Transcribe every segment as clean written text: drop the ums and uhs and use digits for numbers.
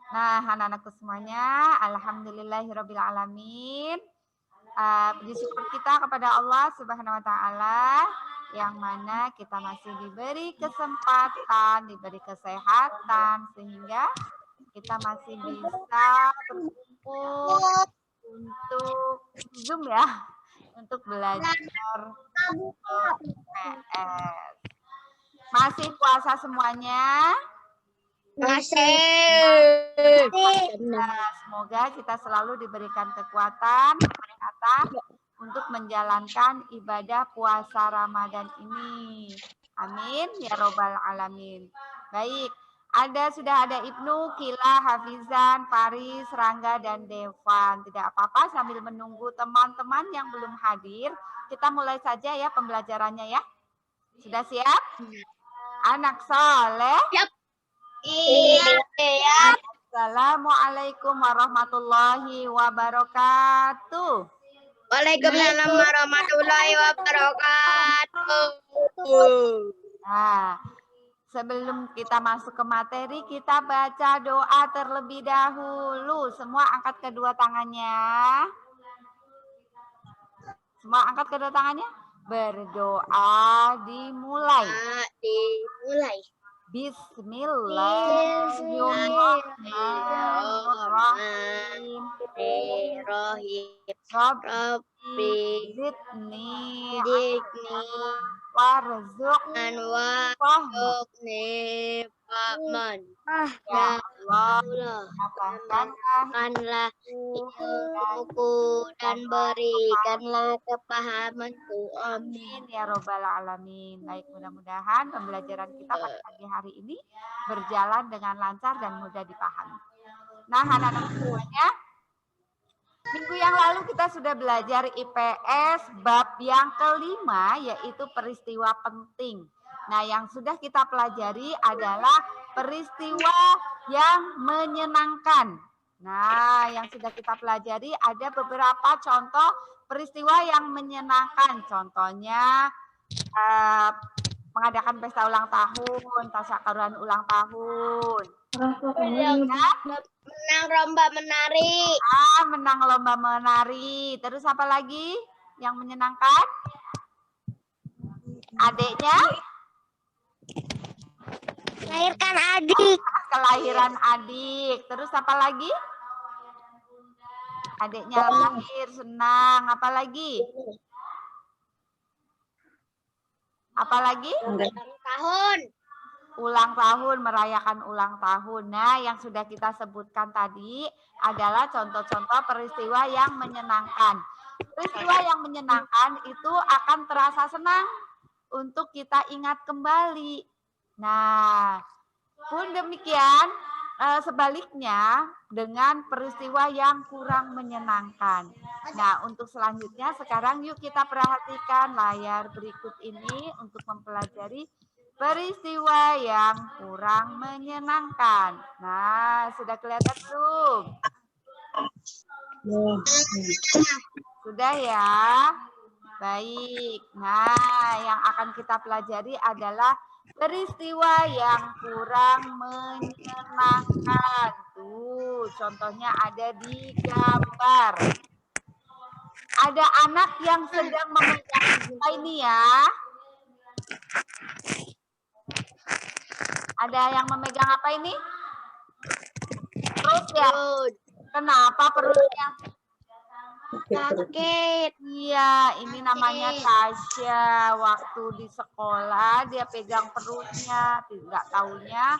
Nah, anak-anakku semuanya, alhamdulillahirobbilalamin. Puji syukur kita kepada Allah Subhanahu wa taala yang mana kita masih diberi kesempatan, diberi kesehatan sehingga kita masih bisa berkumpul untuk Zoom ya, untuk belajar PS. Masih puasa semuanya? Nah, semoga kita selalu diberikan kekuatan, kesehatan untuk menjalankan ibadah puasa Ramadan ini. Amin ya robbal alamin. Baik, sudah ada Ibnu, Kila, Hafizan, Paris, Rangga, dan Devan. Tidak apa-apa sambil menunggu teman-teman yang belum hadir, kita mulai saja ya pembelajarannya ya. Sudah siap? Anak soleh? Iya. Assalamualaikum warahmatullahi wabarakatuh. Waalaikumsalam warahmatullahi wabarakatuh. Nah, sebelum kita masuk ke materi, kita baca doa terlebih dahulu. Semua angkat kedua tangannya. Semua angkat kedua tangannya. Berdoa dimulai. Bismillahirrahmanirrahim. Rabbi zidni warzuqni fahman. Ya Allah, tambahkanlah ilmuku dan berikanlah kepahamanku. Amin ya robbal alamin. Baik, mudah-mudahan pembelajaran kita pada pagi hari ini berjalan dengan lancar dan mudah dipahami. Nah, anak-anak semuanya, minggu yang lalu kita sudah belajar IPS bab yang kelima, yaitu peristiwa penting. Nah, yang sudah kita pelajari adalah peristiwa yang menyenangkan. Nah, yang sudah kita pelajari ada beberapa contoh peristiwa yang menyenangkan. Contohnya mengadakan pesta ulang tahun, tasyakuran ulang tahun. Menang lomba menari. Menang lomba menari. Terus apa lagi yang menyenangkan? Adiknya? Melahirkan adik. Kelahiran adik. Terus apa lagi? Adiknya lahir, senang. Apa lagi? Apa lagi? Ulang tahun. Ulang tahun, merayakan ulang tahun. Nah, yang sudah kita sebutkan tadi adalah contoh-contoh peristiwa yang menyenangkan. Peristiwa yang menyenangkan itu akan terasa senang untuk kita ingat kembali. Nah, pun demikian sebaliknya dengan peristiwa yang kurang menyenangkan. Nah, untuk selanjutnya sekarang yuk kita perhatikan layar berikut ini untuk mempelajari peristiwa yang kurang menyenangkan. Nah, sudah kelihatan belum? Sudah ya? Baik. Nah, yang akan kita pelajari adalah peristiwa yang kurang menyenangkan. Tuh, contohnya ada di gambar. Ada anak yang sedang memegang apa ini ya? Ada yang memegang apa ini? Perut ya? Kenapa perutnya? Sakit. Iya, ini namanya Tasya. Waktu di sekolah dia pegang perutnya, tidak taunya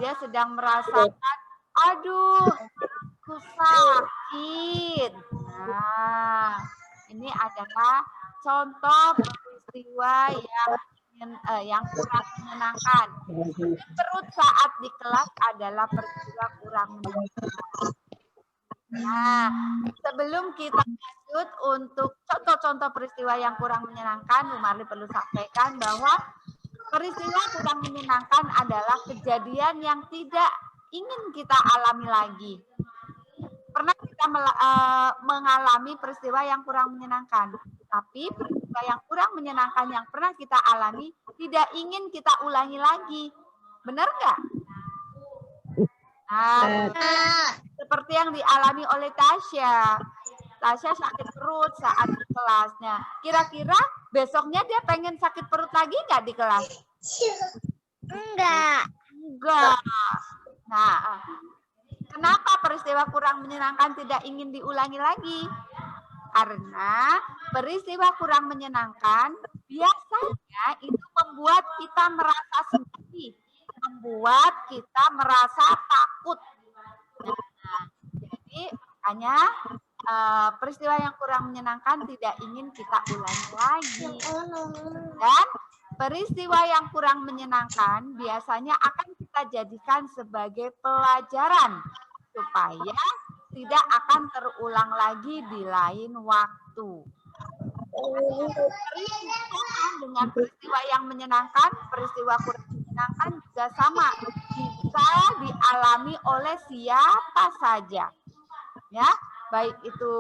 dia sedang merasakan, aduh, aku sakit. Nah, ini adalah contoh peristiwa yang kurang menyenangkan. Perut saat di kelas adalah peristiwa kurang menyenangkan. Nah, sebelum kita lanjut untuk contoh-contoh peristiwa yang kurang menyenangkan, Bu Marli perlu sampaikan bahwa peristiwa kurang menyenangkan adalah kejadian yang tidak ingin kita alami lagi. Pernah kita mengalami peristiwa yang kurang menyenangkan, tapi peristiwa yang kurang menyenangkan yang pernah kita alami tidak ingin kita ulangi lagi. Benar nggak? Nah, seperti yang dialami oleh Tasya. Tasya sakit perut saat di kelasnya. Kira-kira besoknya dia pengen sakit perut lagi nggak di kelas? Enggak. Enggak. Nah, kenapa peristiwa kurang menyenangkan tidak ingin diulangi lagi? Karena peristiwa kurang menyenangkan biasanya itu membuat kita merasa sedih, membuat kita merasa takut. Nah, jadi makanya peristiwa yang kurang menyenangkan tidak ingin kita ulangi lagi. Dan peristiwa yang kurang menyenangkan biasanya akan kita jadikan sebagai pelajaran supaya tidak akan terulang lagi di lain waktu. Dengan peristiwa yang menyenangkan, peristiwa kurang menyenangkan juga sama, bisa dialami oleh siapa saja, ya, baik itu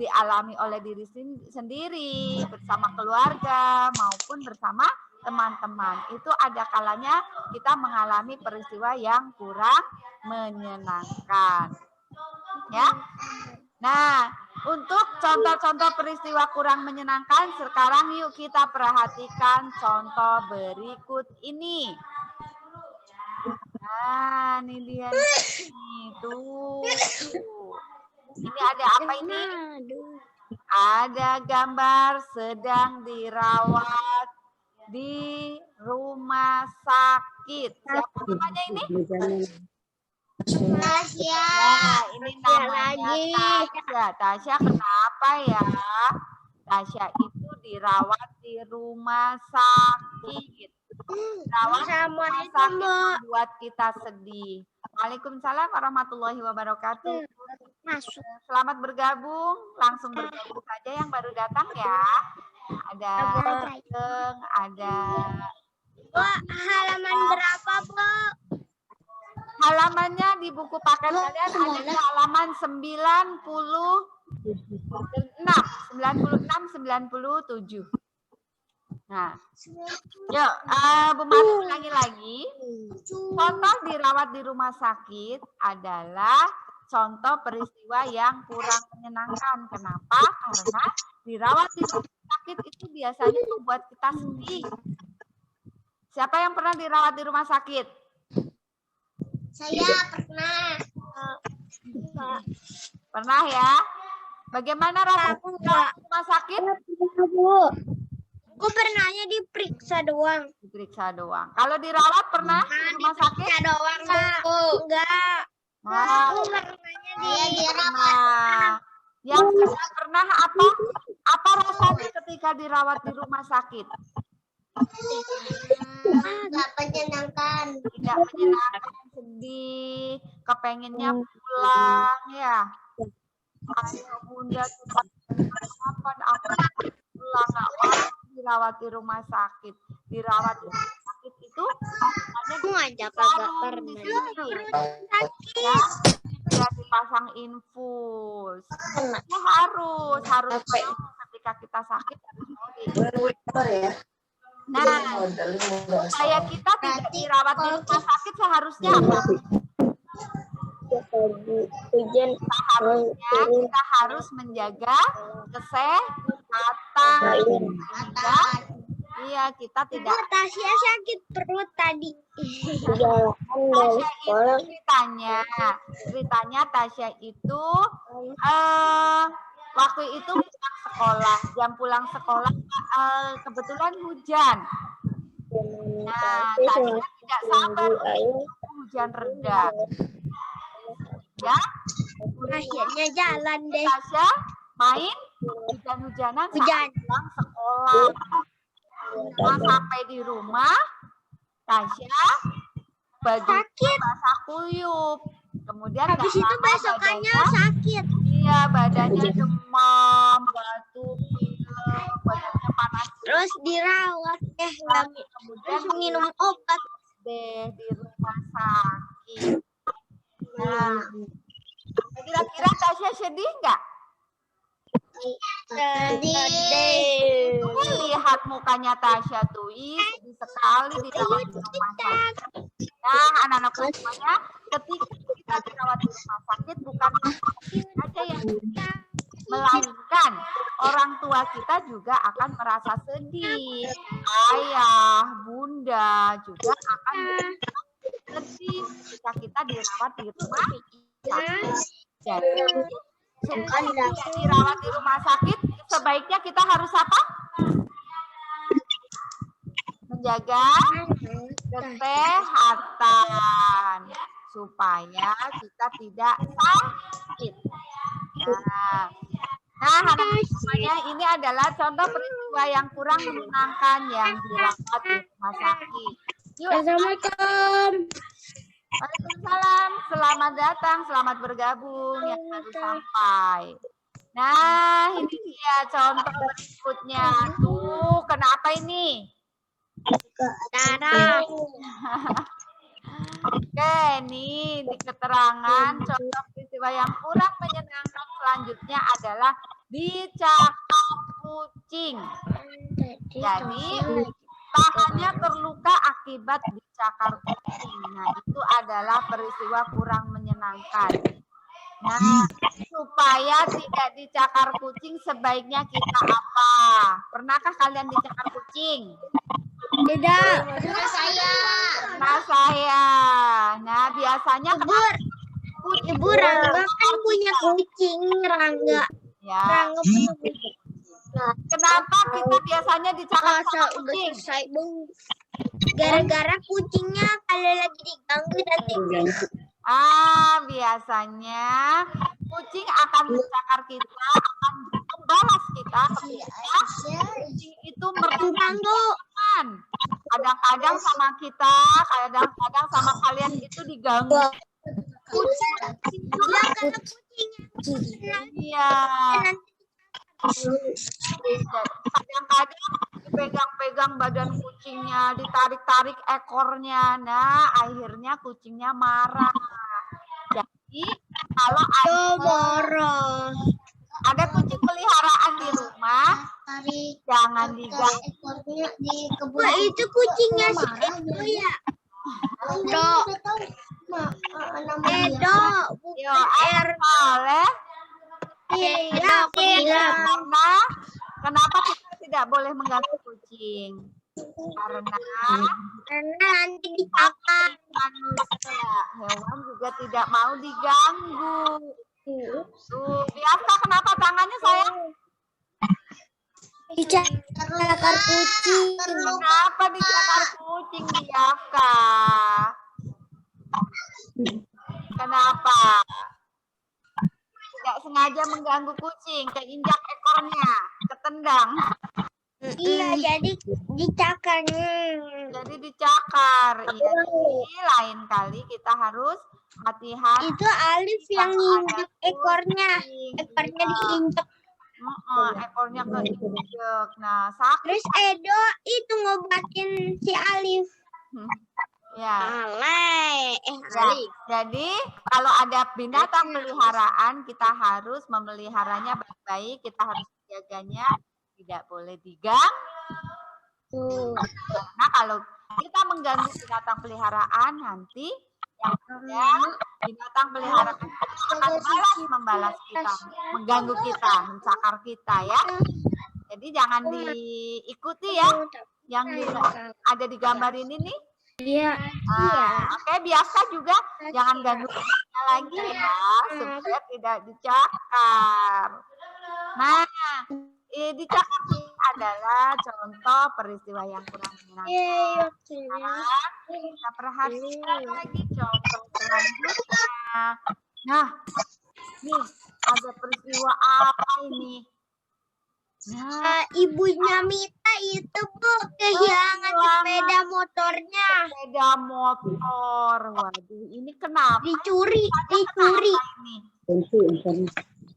dialami oleh diri sendiri, bersama keluarga maupun bersama teman-teman. Itu ada kalanya kita mengalami peristiwa yang kurang menyenangkan, ya. Nah, untuk contoh-contoh peristiwa kurang menyenangkan, sekarang yuk kita perhatikan contoh berikut ini. Nah, ini dia nih, tuh. Ini ada apa ini? Ada gambar sedang dirawat di rumah sakit. Siapa namanya ini? Tasya. Nah, ini namanya Tasya. Tasya kenapa ya? Tasya itu dirawat di rumah sakit. Dirawat di rumah sakit membuat kita sedih. Waalaikumsalam warahmatullahi wabarakatuh. Selamat bergabung. Langsung bergabung saja yang baru datang ya. Ada Ageng, ada. Halaman berapa, Bu? Halamannya di buku paket kalian ada di halaman 96, 97. Nah, yuk, Bu Mari ulangi lagi. Contoh dirawat di rumah sakit adalah contoh peristiwa yang kurang menyenangkan. Kenapa? Karena dirawat di rumah sakit itu biasanya membuat kita sedih. Siapa yang pernah dirawat di rumah sakit? Saya pernah. Pernah ya? Bagaimana rasanya di rumah sakit? Aku pernahnya diperiksa doang. Diperiksa doang. Kalau dirawat pernah di rumah sakit? Diperiksa doang, Bu. Enggak. Wow. Aku pernahnya dirawat. Nah, yang sudah pernah apa? Apa rasanya ketika dirawat di rumah sakit? Enggak menyenangkan. Tidak menyenangkan, sedih, kepengennya pulang ya. Ayo bunda, kapan aku pulang, nggak mau dirawat di rumah sakit. Dirawat di rumah sakit itu Aku ngajak agak pernah. ya, dia dipasang infus. Ya, harus mau ketika kita sakit harus mau Nah, supaya kita tidak dirawat di rumah sakit seharusnya apa? Seharusnya kita harus menjaga kesehatan. Iya, kita tidak. Tasya sakit perut tadi. Tasya itu ceritanya Tasya itu waktu itu pulang sekolah, jam pulang sekolah kebetulan hujan. Nah, Tasya tidak sabar hujan reda. Ya, Akhirnya jalan deh. Tasya main hujan-hujanan saat pulang sekolah. Nah, sampai di rumah, Tasya baju basah kuyup. Kemudian habis itu besokannya sakit. Iya, badannya demam, batuk, pilek, badannya panas. Terus dirawat kemudian minum obat deh di rumah sakit. Nah, kira-kira Tasya sedih nggak? sedih. Lihat mukanya Tasya tuh, sedih sekali di dalam rumah sakit. Nah, anak-anakku semuanya, ketika kita dirawat di rumah sakit bukan aja yang melainkan orang tua kita juga akan merasa sedih. Ayah, bunda juga akan sedih ketika kita dirawat di rumah sakit. Jadi, supaya tidak dirawat di rumah sakit, sebaiknya kita harus apa? Menjaga kesehatan supaya kita tidak sakit. Nah, anak-anak semuanya, ini adalah contoh peristiwa yang kurang menyenangkan yang dirawat di rumah sakit. Yuk, Assalamualaikum. Waalaikumsalam, selamat datang, selamat bergabung yang baru sampai. Nah, ini dia contoh berikutnya. Tuh, kenapa ini? Darah. Oke, nih di keterangan contoh peristiwa yang kurang menyenangkan selanjutnya adalah dicakar kucing. Jadi, tangannya terluka akibat dicakar kucing. Nah, itu adalah peristiwa kurang menyenangkan. Nah, supaya tidak dicakar kucing, sebaiknya kita apa? Pernahkah kalian dicakar kucing? Tidak. Nah, saya. Nah, biasanya Ibu Rangga kan punya kucing, Rangga. Ya. Rangga punya kucing. Kenapa kita biasanya dicakar sama kucing? Gara-gara kucingnya kalau lagi diganggu nanti. Biasanya kucing akan mencakar kita, akan membalas kita ketika kucing itu Ganggu. Kadang-kadang sama kita, kadang-kadang sama kalian itu diganggu. Kucing Karena kucingnya. Iya. Kadang-kadang dipegang-pegang badan kucingnya, ditarik-tarik ekornya. Nah, akhirnya kucingnya marah. Jadi, kalau ada kucing peliharaan di rumah, jangan diganggu. Wah, itu kucingnya si Edo ya? Edo, Yo, boleh? Iya, Karena kenapa kita tidak boleh mengganggu kucing? Karena nanti dicakar. manusia, hewan juga tidak mau diganggu. Tuh, biasa kenapa tangannya sayang? Dicakar kucing. Kenapa dicakar kucing, Biafka? Kenapa? Tidak sengaja mengganggu kucing, keinjak ekornya, ketendang. Iya, jadi dicakar. Jadi dicakar. Iya, jadi lain kali kita harus hati-hati. Itu Alif yang nginjek ekornya. Ekornya diinjek. Ekornya keinjek. Nah, sakit. Terus Edo itu ngobatin si Alif. Ya. Alif. Jadi kalau ada binatang peliharaan, kita harus memeliharanya baik-baik, kita harus menjaganya, tidak boleh diganggu. Karena kalau kita mengganggu binatang peliharaan, nanti yang ada binatang peliharaan akan membalas kita, mengganggu kita, mencakar kita ya. Jadi jangan diikuti ya, yang ada di gambar ini nih. Iya. Oke, biasa juga jangan ganggu kucingnya lagi ya, supaya tidak dicakar. Nah, dicakar adalah contoh peristiwa yang kurang menyenangkan. Kita perhatikan lagi contoh selanjutnya. Nah, nih ada peristiwa apa ini? Nah, Ibunya Mita itu Bu kehilangan sepeda motornya. Sepeda motor. Waduh, ini kenapa? Dicuri. Ini?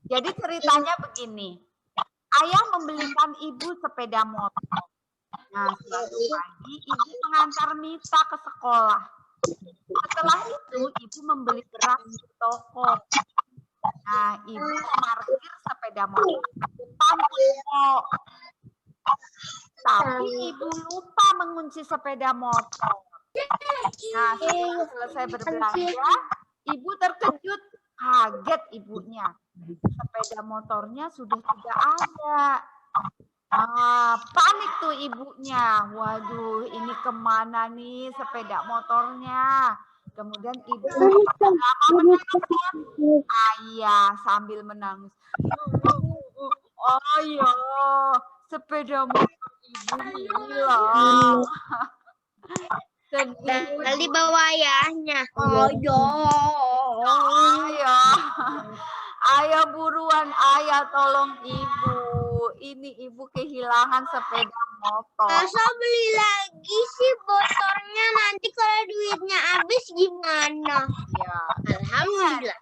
Jadi ceritanya begini. Ayah membelikan ibu sepeda motor. Nah, suatu pagi ibu mengantar Mita ke sekolah. Setelah itu ibu membeli beras di toko. Nah, ibu parkir sepeda motor di depan toko. Tapi ibu lupa mengunci sepeda motor. Nah, setelah selesai berbelanja, ibu terkejut, kaget ibunya. Sepeda motornya sudah tidak ada. Panik tuh ibunya. Waduh, ini kemana nih sepeda motornya? Kemudian ibu ayah sambil menangis. Ayah, sepeda motor ibu hilang. Sedih. Kali bawa ayahnya. Ayah buruan, ayah tolong ibu. Ini ibu kehilangan sepeda motor. Masa beli lagi sih motornya, nanti kalau duitnya habis gimana? Ya. Alhamdulillah.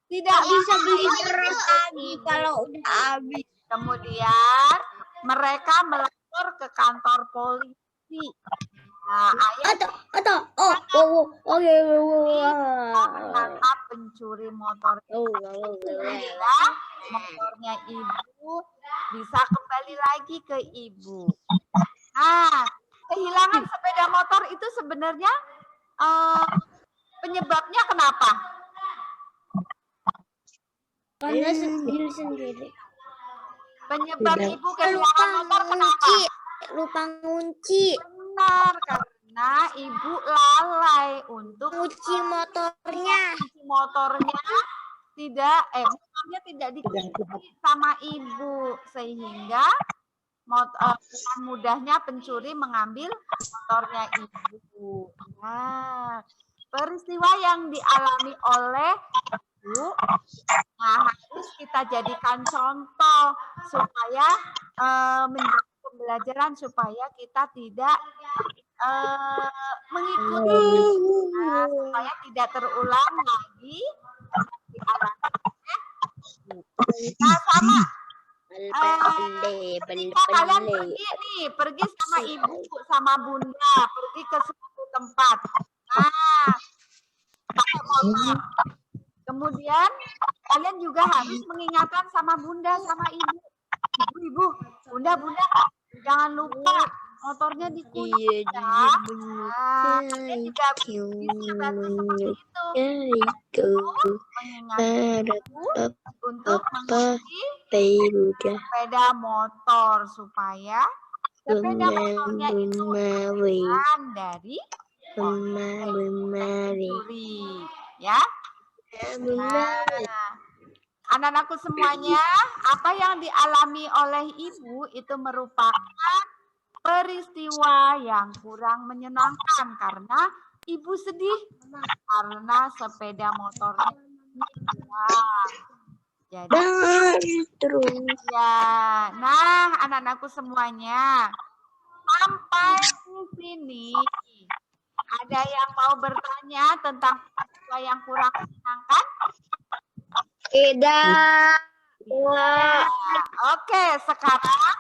Tidak Bisa beli terus lagi kalau udah habis. Kemudian mereka melapor ke kantor polisi. Nah, ayah menangkap pencuri motor. Sehingga motornya ibu bisa kembali lagi ke ibu. Nah, kehilangan sepeda motor itu sebenarnya penyebabnya kenapa? Karena sendiri. Penyebab ibu kehilangan motor kenapa? Lupa ngunci. Benar, karena ibu lalai untuk Ngunci motornya. Motornya tidak dikunci sama ibu, sehingga dengan mudahnya pencuri mengambil motornya ibu. Nah, peristiwa yang dialami oleh ibu, harus kita jadikan contoh supaya menjadi pembelajaran supaya kita tidak mengikuti, supaya tidak terulang lagi dialami. Nah, sama. Kalian pergi sama ibu, sama bunda, pergi ke suatu tempat. Nah, pakai motor. Kemudian kalian juga harus mengingatkan sama bunda, sama ibu. Ibu, bunda, jangan lupa motornya dikunci ya. Kalian juga bisa bantu seperti itu. Mengingatkan ibu untuk mengunci sepeda motor supaya sepeda motornya itu aman dari pencuri, ya. Nah, anak-anakku semuanya, apa yang dialami oleh ibu itu merupakan peristiwa yang kurang menyenangkan karena ibu sedih karena sepeda motornya hilang. Jadi, ya, nah anak-anakku semuanya, sampai di sini ada yang mau bertanya tentang peristiwa yang kurang menyenangkan? Tidak. Oke, sekarang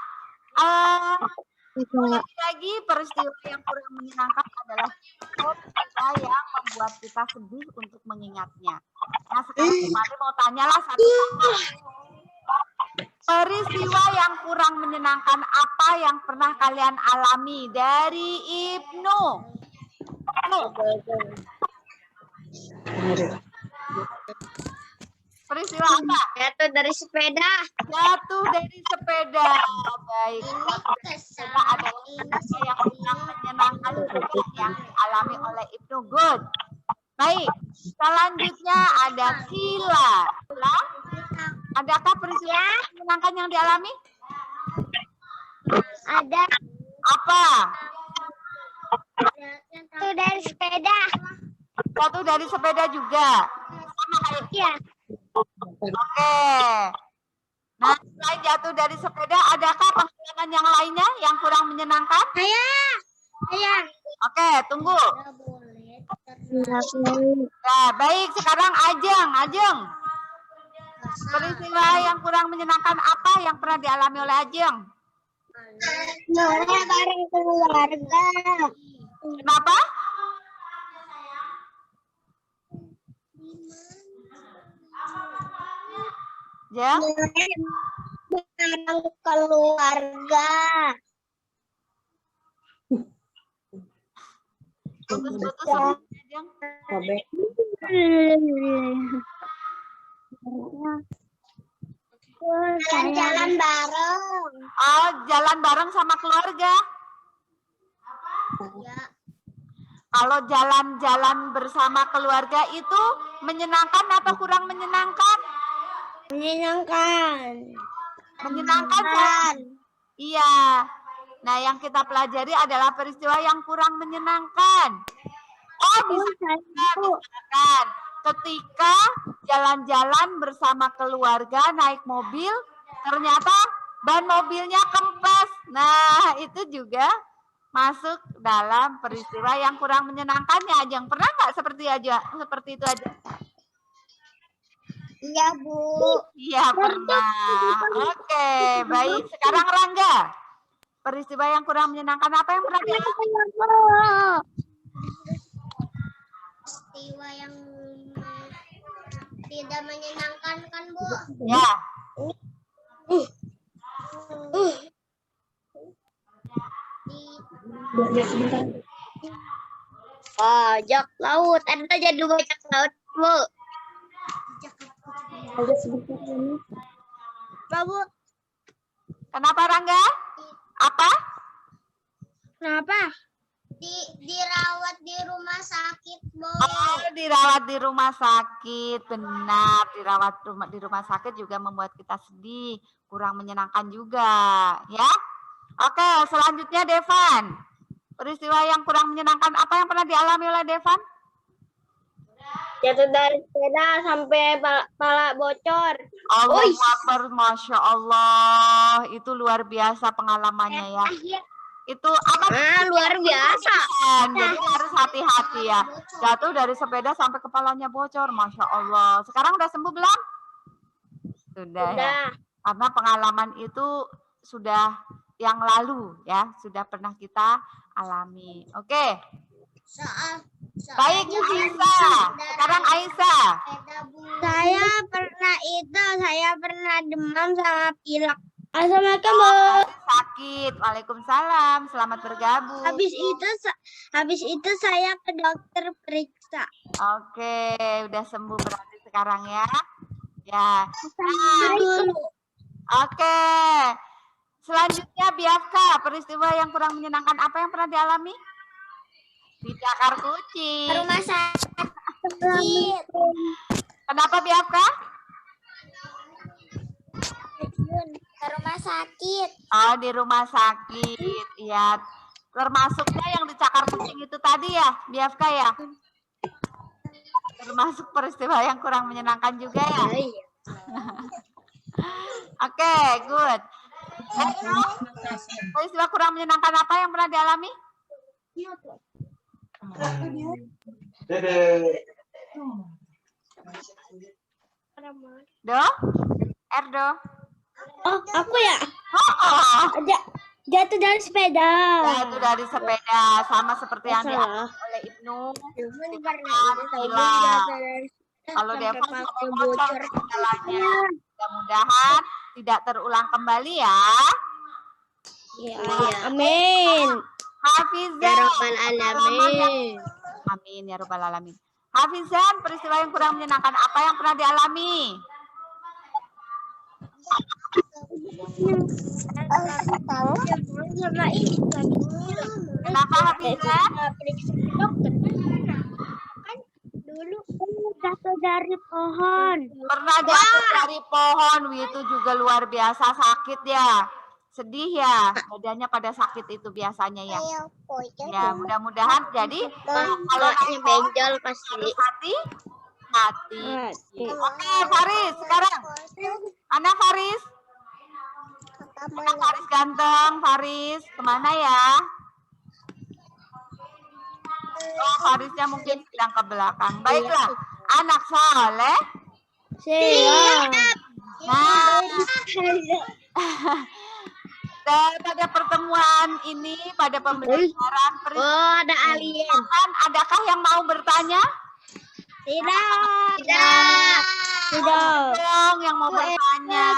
lagi peristiwa yang kurang menyenangkan adalah peristiwa yang membuat kita sedih untuk mengingatnya. Nah, sekarang kemarin mau tanyalah satu-satu. Peristiwa yang kurang menyenangkan apa yang pernah kalian alami dari Ibnu? Peristiwa apa? Jatuh dari sepeda. Jatuh dari sepeda. Baik. Sepeda adalah peristiwa yang kurang menyenangkan yang dialami oleh Ibnu. Good. Baik. Selanjutnya ada Kila. Adakah peristiwa menyenangkan yang dialami? Ada. Apa? Jatuh dari sepeda. Jatuh dari sepeda juga. Sama kayak. Iya. Oke. Nah, selain jatuh dari sepeda, adakah pengalaman yang lainnya yang kurang menyenangkan? Saya. Oke, tunggu. Nah, baik, sekarang Ajeng. Peristiwa yang kurang menyenangkan apa yang pernah dialami oleh Ajeng? Bareng keluarga. Kenapa? Jeng? Bareng keluarga. Putus-putus sebenarnya, Jeng. Jalan bareng. Oh, jalan bareng sama keluarga. Ya. Kalau jalan-jalan bersama keluarga itu menyenangkan atau kurang menyenangkan? Menyenangkan. Menyenangkan kan? Iya. Nah, yang kita pelajari adalah peristiwa yang kurang menyenangkan. Oh, misalkan ketika jalan-jalan bersama keluarga naik mobil, ternyata ban mobilnya kempes. Nah, itu juga masuk dalam peristiwa yang kurang menyenangkannya. Ajeng, pernah nggak seperti itu aja? Iya, Bu. Iya, pernah. Oke, baik. Sekarang Rangga. Peristiwa yang kurang menyenangkan apa yang pernah dialami? Peristiwa yang tidak menyenangkan kan, Bu? Ya. Bajak laut. Anda jadi bajak laut, Bu. Bu. Kenapa Rangga? Apa? Kenapa? Dirawat di rumah sakit, Bu. Oh, dirawat di rumah sakit. Benar, dirawat di rumah sakit juga membuat kita sedih, kurang menyenangkan juga, ya. Oke, selanjutnya Devan. Peristiwa yang kurang menyenangkan apa yang pernah dialami oleh Devan? Jatuh dari sepeda sampai pala bocor. Allahu Akbar, Masya Allah. Itu luar biasa pengalamannya ya. Itu apa? Luar biasa. Jadi harus hati-hati ya. Jatuh dari sepeda sampai kepalanya bocor, Masya Allah. Sekarang udah sembuh belum? Sudah. Ya. Karena pengalaman itu sudah yang lalu ya, sudah pernah kita alami. Oke. Baik, Aisyah. Sekarang Aisyah. Saya pernah demam sama pilek. Assalamualaikum, Bu. Sakit. Waalaikumsalam. Selamat bergabung. Habis itu saya ke dokter periksa. Oke, udah sembuh berarti sekarang ya. Ya. Oke. Selanjutnya Biafka, peristiwa yang kurang menyenangkan apa yang pernah dialami? Dicakar kucing. Rumah sakit. Kenapa Biafka? Ke rumah sakit. Oh, di rumah sakit. Ya, termasuknya yang dicakar kucing itu tadi ya, Biafka ya? Termasuk peristiwa yang kurang menyenangkan juga ya? Oke, good. Peristiwa kurang menyenangkan apa yang pernah dialami? Do? Erdo? Oh, aku ya? Oh. Jatuh dari sepeda. Jatuh dari sepeda, sama seperti yang dialami oleh Ibnu. Kalau Deva sampai bocor segalanya. Mudah-mudahan tidak terulang kembali ya. Ya, amin. Hafizan. Ya Rabbal Alamin. Amin ya Rabbal Alamin. Hafizan, peristiwa yang kurang menyenangkan apa yang pernah dialami? Kenapa Hafizan? Dulu jatuh dari pohon. Pernah jatuh dari pohon, itu juga luar biasa sakit ya. Sedih ya, badannya pada sakit itu biasanya ya. Ya, mudah-mudahan jadi kalau naik benjol pasti. Hati. Oke, Faris sekarang. Mana Faris? Mana Faris ganteng, Faris. Kemana ya? Oh, Farisnya mungkin sedang ke belakang. Baiklah, anak soleh. Siap. Nah, pada pertemuan ini, pada pembelajaran ada alien. Adakah yang mau bertanya? Tidak. Dong yang mau bertanya.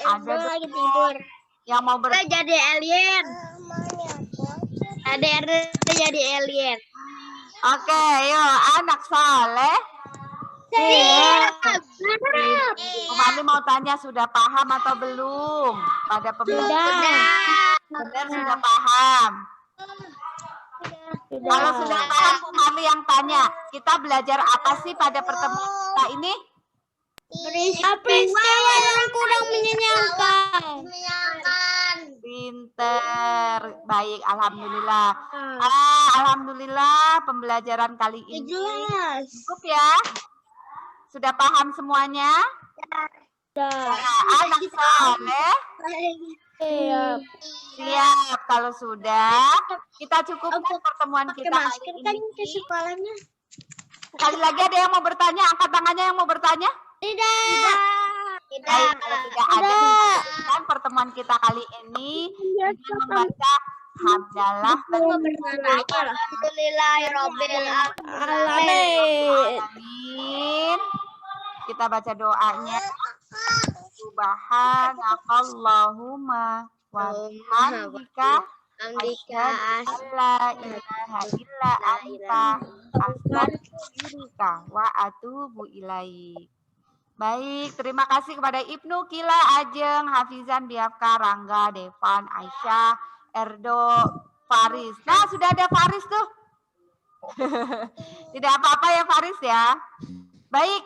Ada lagi tidur. Yang mau bertanya. Jadi alien. Ada jadi alien. Oke, yuk anak soleh. Bu Mami mau tanya sudah paham atau belum pada pembelajaran? Benar sudah paham. Kalau sudah paham Bu Mami yang tanya, kita belajar apa sih pada pertemuan kita ini? Peristiwa yang kurang menyenangkan. Pinter, baik, alhamdulillah. Alhamdulillah pembelajaran kali ini cukup ya. Sudah paham semuanya? Anak soleh. Siap. Kalau sudah, kita cukupkan pertemuan kita kali ini. Sekali lagi ada yang mau bertanya? Angkat tangannya yang mau bertanya. Tidak. Baik, kalau tidak ada, kan pertemuan kita kali ini dengan membaca hamdalah. Alhamdulillahirabbil alamin. Kita baca doanya. Subhanakallahumma wa bihamdika asyhadu an la ilaha illa anta astaghfiruka wa atubu ilaik. Baik, terima kasih kepada Ibnu, Kila, Ajeng, Hafizan, Biafka, Rangga, Devan, Aisyah, Erdo, Faris. Nah, sudah ada Faris tuh. Tidak apa-apa ya Faris ya. Baik.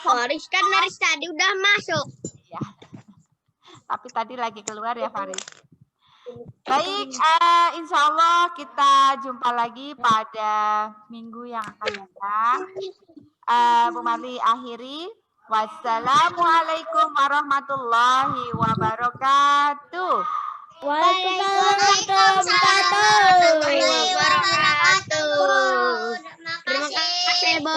Faris kan dari tadi udah masuk. Ya. Tapi tadi lagi keluar ya Faris. Baik, insya Allah kita jumpa lagi pada minggu yang akan datang. Bu Mami akhiri. Wassalamualaikum warahmatullahi wabarakatuh. Waalaikumsalam warahmatullahi wabarakatuh. Terima kasih, Bu.